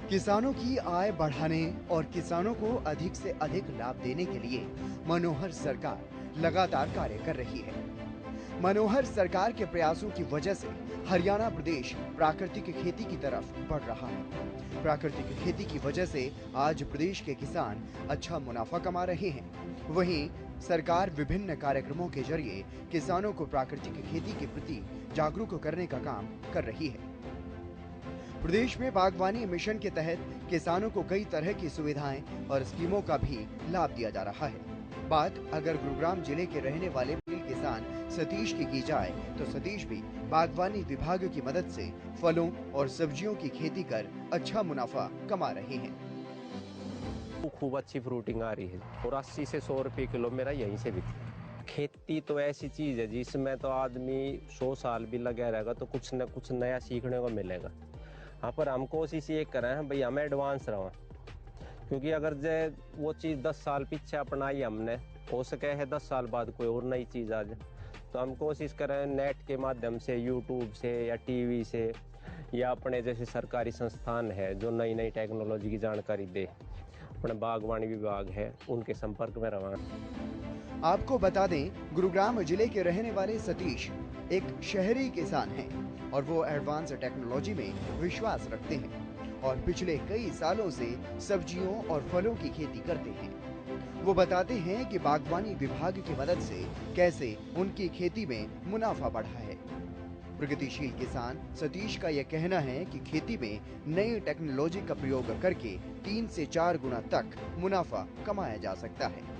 किसानों की आय बढ़ाने और किसानों को अधिक से अधिक लाभ देने के लिए मनोहर सरकार लगातार कार्य कर रही है। मनोहर सरकार के प्रयासों की वजह से हरियाणा प्रदेश प्राकृतिक खेती की तरफ बढ़ रहा है। प्राकृतिक खेती की वजह से आज प्रदेश के किसान अच्छा मुनाफा कमा रहे हैं। वहीं सरकार विभिन्न कार्यक्रमों के जरिए किसानों को प्राकृतिक खेती के प्रति जागरूक करने का काम कर रही है। प्रदेश में बागवानी मिशन के तहत किसानों को कई तरह की सुविधाएं और स्कीमों का भी लाभ दिया जा रहा है। बात अगर गुरुग्राम जिले के रहने वाले किसान सतीश की जाए तो सतीश भी बागवानी विभाग की मदद से फलों और सब्जियों की खेती कर अच्छा मुनाफा कमा रहे हैं। खूब अच्छी फ्रूटिंग आ रही है और 80 से 100 रुपए किलो मेरा यहीं से बिकता। खेती तो ऐसी चीज है जिसमें तो आदमी 100 साल भी लगा रहेगा तो कुछ न कुछ नया सीखने को मिलेगा। हाँ, पर हम कोशिश ये कर रहे हैं भाई हम एडवांस रहो, क्योंकि अगर वो चीज़ 10 साल पीछे अपनाई हमने, हो सके है 10 साल बाद कोई और नई चीज़ आ जाए। तो हम कोशिश कर रहे हैं नेट के माध्यम से, यूट्यूब से या टीवी से या अपने जैसे सरकारी संस्थान है जो नई नई टेक्नोलॉजी की जानकारी दे, अपने बागवानी विभाग है उनके संपर्क में रहा। आपको बता दें, गुरुग्राम जिले के रहने वाले सतीश एक शहरी किसान हैं और वो एडवांस टेक्नोलॉजी में विश्वास रखते हैं और पिछले कई सालों से सब्जियों और फलों की खेती करते हैं। वो बताते हैं कि बागवानी विभाग की मदद से कैसे उनकी खेती में मुनाफा बढ़ा है। प्रगतिशील किसान सतीश का यह कहना है कि खेती में नई टेक्नोलॉजी का प्रयोग करके 3 से 4 गुना तक मुनाफा कमाया जा सकता है।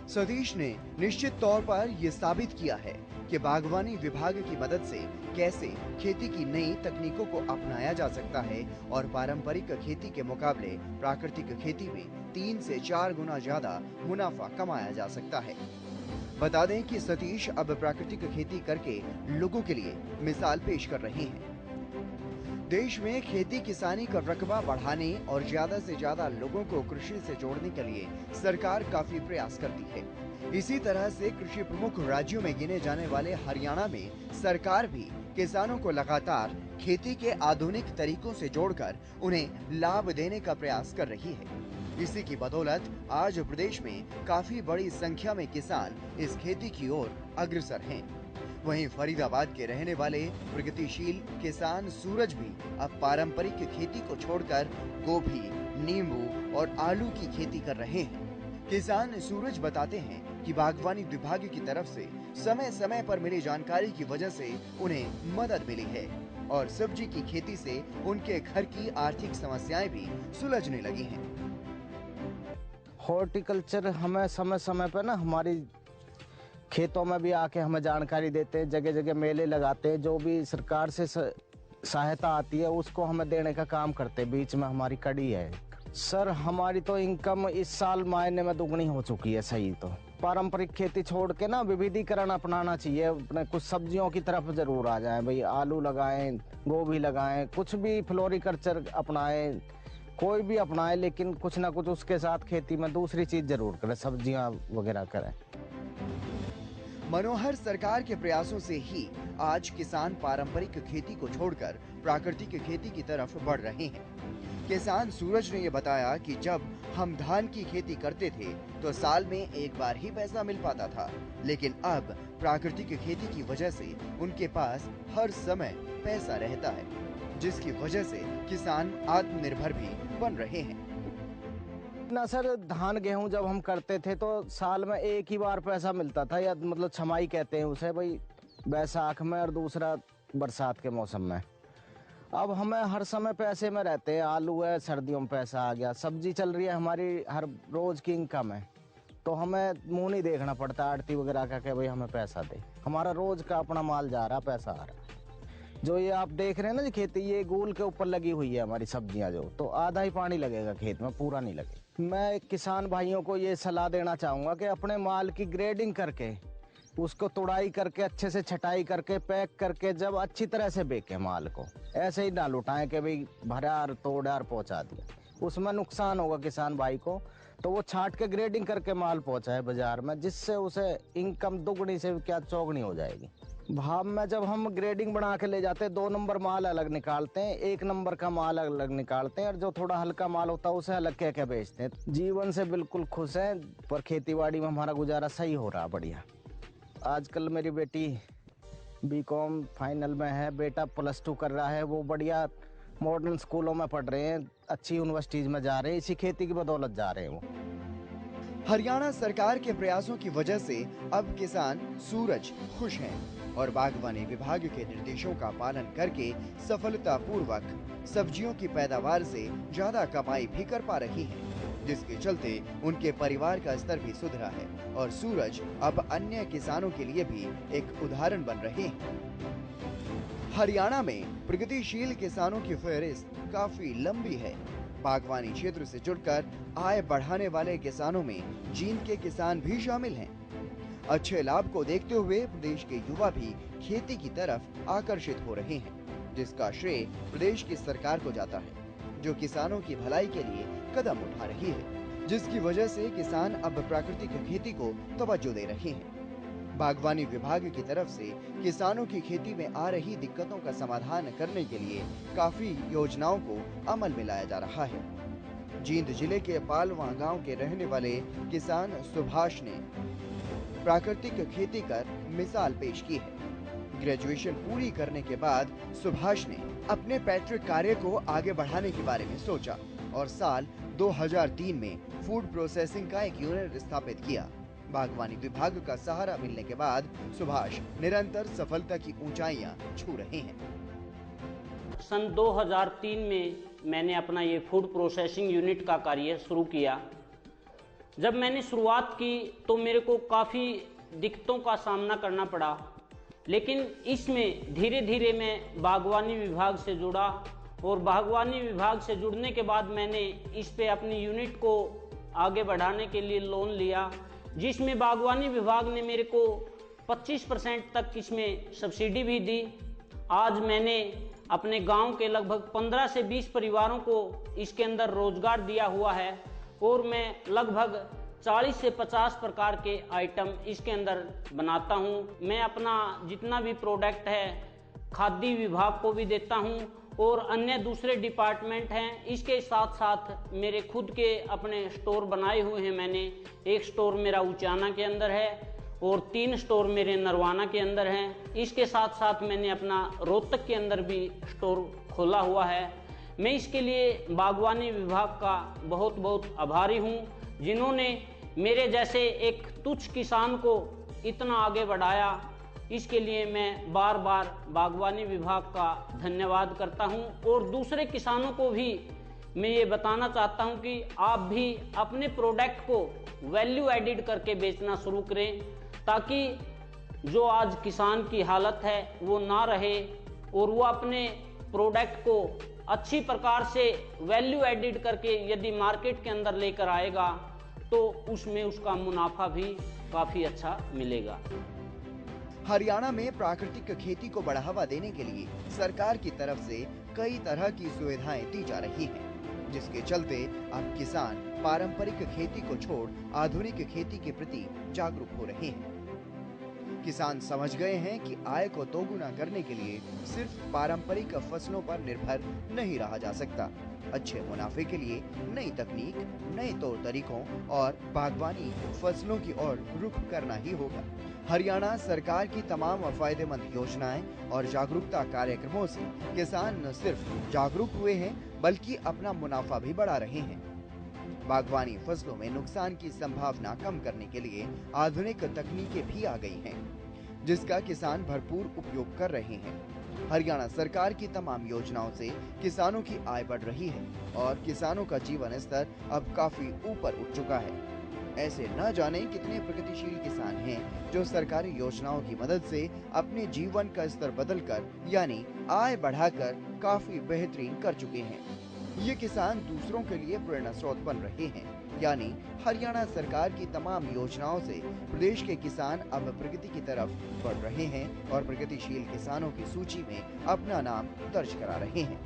सतीश ने निश्चित तौर पर यह साबित किया है कि बागवानी विभाग की मदद से कैसे खेती की नई तकनीकों को अपनाया जा सकता है और पारंपरिक खेती के मुकाबले प्राकृतिक खेती में 3 से 4 गुना ज्यादा मुनाफा कमाया जा सकता है। बता दें कि सतीश अब प्राकृतिक खेती करके लोगों के लिए मिसाल पेश कर रहे हैं। देश में खेती किसानी का रकबा बढ़ाने और ज्यादा से ज्यादा लोगों को कृषि से जोड़ने के लिए सरकार काफी प्रयास करती है। इसी तरह से कृषि प्रमुख राज्यों में गिने जाने वाले हरियाणा में सरकार भी किसानों को लगातार खेती के आधुनिक तरीकों से जोड़कर उन्हें लाभ देने का प्रयास कर रही है। इसी की बदौलत आज प्रदेश में काफी बड़ी संख्या में किसान इस खेती की ओर अग्रसर हैं। वहीं फरीदाबाद के रहने वाले प्रगतिशील किसान सूरज भी अब पारंपरिक खेती को छोड़कर गोभी, नींबू और आलू की खेती कर रहे हैं। किसान सूरज बताते हैं कि बागवानी विभाग की तरफ से समय समय पर मिली जानकारी की वजह से उन्हें मदद मिली है और सब्जी की खेती से उनके घर की आर्थिक समस्याएं भी सुलझने लगी हैं। हॉर्टिकल्चर हमें समय समय पर ना हमारी खेतों में भी आके हमें जानकारी देते हैं, जगह जगह मेले लगाते हैं, जो भी सरकार से सहायता आती है उसको हमें देने का काम करते हैं। बीच में हमारी कड़ी है। सर हमारी तो इनकम इस साल मायने में दुगनी हो चुकी है। सही तो पारंपरिक खेती छोड़ के ना विविधीकरण अपनाना चाहिए। अपने कुछ सब्जियों की तरफ जरूर आ जाएं भाई, आलू लगाएं, गोभी लगाएं, कुछ भी फ्लोरिकल्चर अपनाएं, कोई भी अपनाएं, लेकिन कुछ ना कुछ उसके साथ खेती में दूसरी चीज जरूर करें, सब्जियां वगैरह करें। मनोहर सरकार के प्रयासों से ही आज किसान पारंपरिक खेती को छोड़कर प्राकृतिक खेती की तरफ बढ़ रहे हैं। किसान सूरज ने यह बताया कि जब हम धान की खेती करते थे तो साल में एक बार ही पैसा मिल पाता था, लेकिन अब प्राकृतिक खेती की वजह से उनके पास हर समय पैसा रहता है, जिसकी वजह से किसान आत्मनिर्भर भी बन रहे हैं। ना सर, धान गेहूं जब हम करते थे तो साल में एक ही बार पैसा मिलता था, या मतलब छमाई कहते हैं उसे भाई, बैसाख में और दूसरा बरसात के मौसम में। अब हमें हर समय पैसे में रहते हैं। आलू है, सर्दियों में पैसा आ गया, सब्जी चल रही है, हमारी हर रोज की इनकम है, तो हमें मुंह नहीं देखना पड़ता आड़ती वगैरह का कि भाई हमें पैसा दे। हमारा रोज का अपना माल जा रहा, पैसा आ रहा। जो ये आप देख रहे हैं ना खेती, ये गोल के ऊपर लगी हुई है हमारी सब्जियां, जो तो आधा ही पानी लगेगा खेत में, पूरा नहीं लगेगा। मैं किसान भाइयों को ये सलाह देना चाहूंगा कि अपने माल की ग्रेडिंग करके, उसको तुड़ाई करके, अच्छे से छटाई करके, पैक करके जब अच्छी तरह से बेचे माल को, ऐसे ही ना लुटाएं कि भाई भरा तोड़ा पहुंचा दिया, उसमें नुकसान होगा किसान भाई को। तो वो छाट के ग्रेडिंग करके माल पहुंचाए बाजार में, जिससे उसे इनकम दुगनी से क्या चौगनी हो जाएगी। भाव में जब हम ग्रेडिंग बना के ले जाते हैं, 2 नंबर माल अलग निकालते हैं, 1 नंबर का माल अलग निकालते हैं, और जो थोड़ा हल्का माल होता है उसे अलग कह के बेचते हैं। जीवन से बिल्कुल खुश हैं, पर खेतीबाड़ी में हमारा गुजारा सही हो रहा बढ़िया। आजकल मेरी बेटी बीकॉम फाइनल में है, बेटा +2 कर रहा है, वो बढ़िया मॉडर्न स्कूलों में पढ़ रहे हैं, अच्छी यूनिवर्सिटीज में जा रहे हैं, इसी खेती की बदौलत जा रहे हैं वो। हरियाणा सरकार के प्रयासों की वजह से अब किसान सूरज खुश हैं और बागवानी विभाग के निर्देशों का पालन करके सफलतापूर्वक सब्जियों की पैदावार से ज्यादा कमाई भी कर पा रही हैं, जिसके चलते उनके परिवार का स्तर भी सुधरा है और सूरज अब अन्य किसानों के लिए भी एक उदाहरण बन रहे हैं। हरियाणा में प्रगतिशील किसानों की फहरिस्त काफी लंबी है। बागवानी क्षेत्र से जुड़कर आय बढ़ाने वाले किसानों में जींद के किसान भी शामिल हैं। अच्छे लाभ को देखते हुए प्रदेश के युवा भी खेती की तरफ आकर्षित हो रहे हैं, जिसका श्रेय प्रदेश की सरकार को जाता है, जो किसानों की भलाई के लिए कदम उठा रही है, जिसकी वजह से किसान अब प्राकृतिक खेती को तवज्जो दे रहे हैं। बागवानी विभाग की तरफ से किसानों की खेती में आ रही दिक्कतों का समाधान करने के लिए काफी योजनाओं को अमल में लाया जा रहा है। जींद जिले के पालवा गांव के रहने वाले किसान सुभाष ने प्राकृतिक खेती कर मिसाल पेश की है। ग्रेजुएशन पूरी करने के बाद सुभाष ने अपने पैतृक कार्य को आगे बढ़ाने के बारे में सोचा और साल 2003 में फूड प्रोसेसिंग का एक यूनिट स्थापित किया। बागवानी विभाग का सहारा मिलने के बाद सुभाष निरंतर सफलता की ऊंचाइयां छू रहे हैं। सन 2003 में मैंने अपना ये फूड प्रोसेसिंग यूनिट का कार्य शुरू किया। जब मैंने शुरुआत की तो मेरे को काफ़ी दिक्कतों का सामना करना पड़ा, लेकिन इसमें धीरे धीरे मैं बागवानी विभाग से जुड़ा और बागवानी विभाग से जुड़ने के बाद मैंने इस पे अपनी यूनिट को आगे बढ़ाने के लिए लोन लिया, जिसमें बागवानी विभाग ने मेरे को 25% तक इसमें सब्सिडी भी दी। आज मैंने अपने गांव के लगभग 15 से 20 परिवारों को इसके अंदर रोजगार दिया हुआ है और मैं लगभग 40 से 50 प्रकार के आइटम इसके अंदर बनाता हूं। मैं अपना जितना भी प्रोडक्ट है खाद्य विभाग को भी देता हूं और अन्य दूसरे डिपार्टमेंट हैं। इसके साथ साथ मेरे खुद के अपने स्टोर बनाए हुए हैं। मैंने एक स्टोर मेरा उचाना के अंदर है और 3 स्टोर मेरे नरवाना के अंदर हैं। इसके साथ साथ मैंने अपना रोहतक के अंदर भी स्टोर खोला हुआ है। मैं इसके लिए बागवानी विभाग का बहुत बहुत आभारी हूं, जिन्होंने मेरे जैसे एक तुच्छ किसान को इतना आगे बढ़ाया। इसके लिए मैं बार बार बागवानी विभाग का धन्यवाद करता हूं और दूसरे किसानों को भी मैं ये बताना चाहता हूं कि आप भी अपने प्रोडक्ट को वैल्यू एडिड करके बेचना शुरू करें, ताकि जो आज किसान की हालत है वो ना रहे और वो अपने प्रोडक्ट को अच्छी प्रकार से वैल्यू एडिड करके यदि मार्केट के अंदर लेकर आएगा तो उसमें उसका मुनाफा भी काफ़ी अच्छा मिलेगा। हरियाणा में प्राकृतिक खेती को बढ़ावा देने के लिए सरकार की तरफ से कई तरह की सुविधाएं दी जा रही हैं, जिसके चलते अब किसान पारंपरिक खेती को छोड़ आधुनिक खेती के प्रति जागरूक हो रहे हैं। किसान समझ गए हैं कि आय को दोगुना करने के लिए सिर्फ पारंपरिक फसलों पर निर्भर नहीं रहा जा सकता। अच्छे मुनाफे के लिए नई तकनीक, नए तौर तरीकों और बागवानी फसलों की ओर रुख करना ही होगा। हरियाणा सरकार की तमाम फायदेमंद योजनाएं और जागरूकता कार्यक्रमों से किसान न सिर्फ जागरूक हुए हैं बल्कि अपना मुनाफा भी बढ़ा रहे हैं। बागवानी फसलों में नुकसान की संभावना कम करने के लिए आधुनिक तकनीकें भी आ गई हैं, जिसका किसान भरपूर उपयोग कर रहे हैं। हरियाणा सरकार की तमाम योजनाओं से किसानों की आय बढ़ रही है और किसानों का जीवन स्तर अब काफी ऊपर उठ चुका है। ऐसे न जाने कितने प्रगतिशील किसान हैं जो सरकारी योजनाओं की मदद से अपने जीवन का स्तर बदलकर यानी आय बढ़ाकर काफी बेहतरीन कर चुके हैं। ये किसान दूसरों के लिए प्रेरणा स्रोत बन रहे हैं, यानी हरियाणा सरकार की तमाम योजनाओं से प्रदेश के किसान अब प्रगति की तरफ बढ़ रहे हैं और प्रगतिशील किसानों की सूची में अपना नाम दर्ज करा रहे हैं।